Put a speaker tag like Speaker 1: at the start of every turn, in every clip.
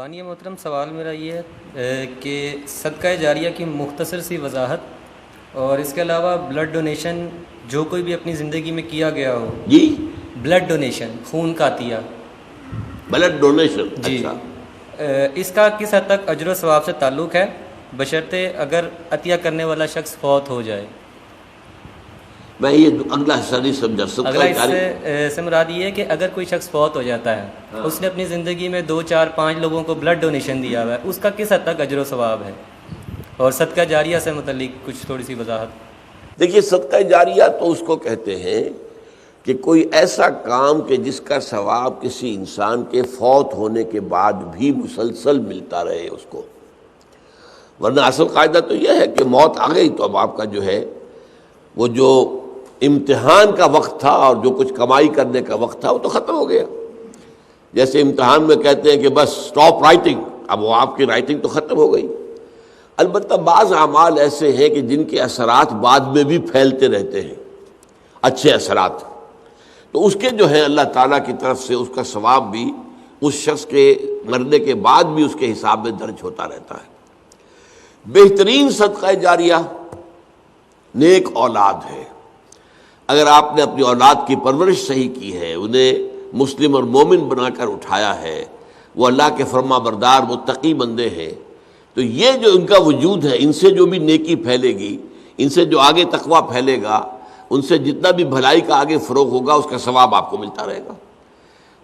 Speaker 1: بانی محترم، سوال میرا یہ ہے کہ صدقہ جاریہ کی مختصر سی وضاحت اور اس کے علاوہ بلڈ ڈونیشن جو کوئی بھی اپنی زندگی میں کیا گیا ہو،
Speaker 2: جی
Speaker 1: بلڈ ڈونیشن، خون کا عطیہ،
Speaker 2: بلڈ ڈونیشن،
Speaker 1: جی،
Speaker 2: اچھا،
Speaker 1: اس کا کس حد تک اجر و ثواب سے تعلق ہے، بشرطے اگر عطیہ کرنے والا شخص فوت ہو جائے؟
Speaker 2: میں یہ اگلا حصہ نہیں سمجھا
Speaker 1: اگلا
Speaker 2: صدقہ جاری۔
Speaker 1: اس سے مراد یہ ہے کہ اگر کوئی شخص فوت ہو جاتا ہے، اس نے اپنی زندگی میں 2 4 5 لوگوں کو بلڈ ڈونیشن دیا ہوا ہے، اس کا کس حد تک اجر و ثواب ہے؟ اور صدقہ جاریہ سے متعلق کچھ تھوڑی سی وضاحت۔
Speaker 2: دیکھیے، صدقہ جاریہ تو اس کو کہتے ہیں کہ کوئی ایسا کام کہ جس کا ثواب کسی انسان کے فوت ہونے کے بعد بھی مسلسل ملتا رہے اس کو، ورنہ اصل قاعدہ تو یہ ہے کہ موت آ گئی تو اب آپ کا جو ہے وہ جو امتحان کا وقت تھا اور جو کچھ کمائی کرنے کا وقت تھا وہ تو ختم ہو گیا۔ جیسے امتحان میں کہتے ہیں کہ بس سٹاپ رائٹنگ، اب وہ آپ کی رائٹنگ تو ختم ہو گئی۔ البتہ بعض اعمال ایسے ہیں کہ جن کے اثرات بعد میں بھی پھیلتے رہتے ہیں، اچھے اثرات، تو اس کے جو ہے اللہ تعالیٰ کی طرف سے اس کا ثواب بھی اس شخص کے مرنے کے بعد بھی اس کے حساب میں درج ہوتا رہتا ہے۔ بہترین صدقہ جاریہ نیک اولاد ہے۔ اگر آپ نے اپنی اولاد کی پرورش صحیح کی ہے، انہیں مسلم اور مومن بنا کر اٹھایا ہے، وہ اللہ کے فرما بردار متقی بندے ہیں، تو یہ جو ان کا وجود ہے، ان سے جو بھی نیکی پھیلے گی، ان سے جو آگے تقویٰ پھیلے گا، ان سے جتنا بھی بھلائی کا آگے فروغ ہوگا، اس کا ثواب آپ کو ملتا رہے گا۔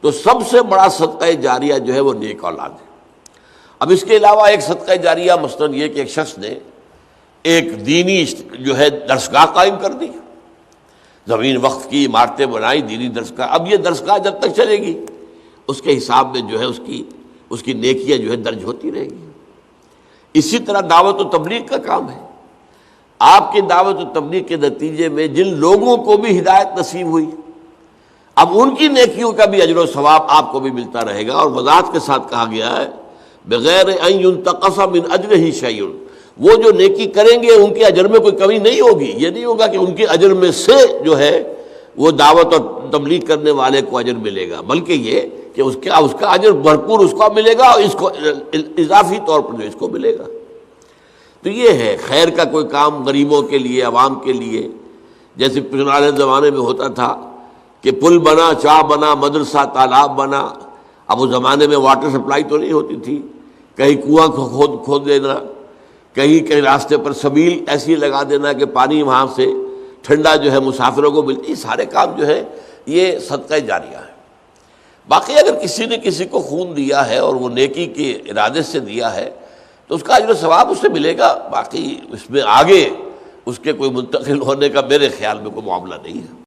Speaker 2: تو سب سے بڑا صدقہ جاریہ جو ہے وہ نیک اولاد ہے۔ اب اس کے علاوہ ایک صدقہ جاریہ مثلاً یہ کہ ایک شخص نے ایک دینی جو ہے درسگاہ قائم کر دی، زمین وقف کی، عمارتیں بنائی، دینی درسگاہ، اب یہ درسگاہ جب تک چلے گی اس کے حساب میں جو ہے اس کی نیکیاں جو ہے درج ہوتی رہے گی۔ اسی طرح دعوت و تبلیغ کا کام ہے۔ آپ کی دعوت و تبلیغ کے نتیجے میں جن لوگوں کو بھی ہدایت نصیب ہوئی، اب ان کی نیکیوں کا بھی اجر و ثواب آپ کو بھی ملتا رہے گا، اور وضاحت کے ساتھ کہا گیا ہے بغیر ان ينتقص من اجرہ شیء، وہ جو نیکی کریں گے ان کے اجر میں کوئی کمی نہیں ہوگی۔ یہ نہیں ہوگا کہ ان کے اجر میں سے جو ہے وہ دعوت اور تبلیغ کرنے والے کو اجر ملے گا، بلکہ یہ کہ اس کا اجر بھرپور اس کو ملے گا، اور اس کو اضافی طور پر جو اس کو ملے گا۔ تو یہ ہے خیر کا کوئی کام غریبوں کے لیے، عوام کے لیے، جیسے پرانے زمانے میں ہوتا تھا کہ پل بنا، چاہ بنا، مدرسہ، تالاب بنا۔ اب اس زمانے میں واٹر سپلائی تو نہیں ہوتی تھی، کہیں کنواں کھود دینا، کہیں راستے پر سبیل ایسی لگا دینا کہ پانی وہاں سے ٹھنڈا جو ہے مسافروں کو ملتی، سارے کام جو ہے یہ صدقہ جاریہ ہے۔ باقی اگر کسی نے کسی کو خون دیا ہے اور وہ نیکی کے ارادے سے دیا ہے تو اس کا اجر و ثواب اس سے ملے گا، باقی اس میں آگے اس کے کوئی منتقل ہونے کا میرے خیال میں کوئی معاملہ نہیں ہے۔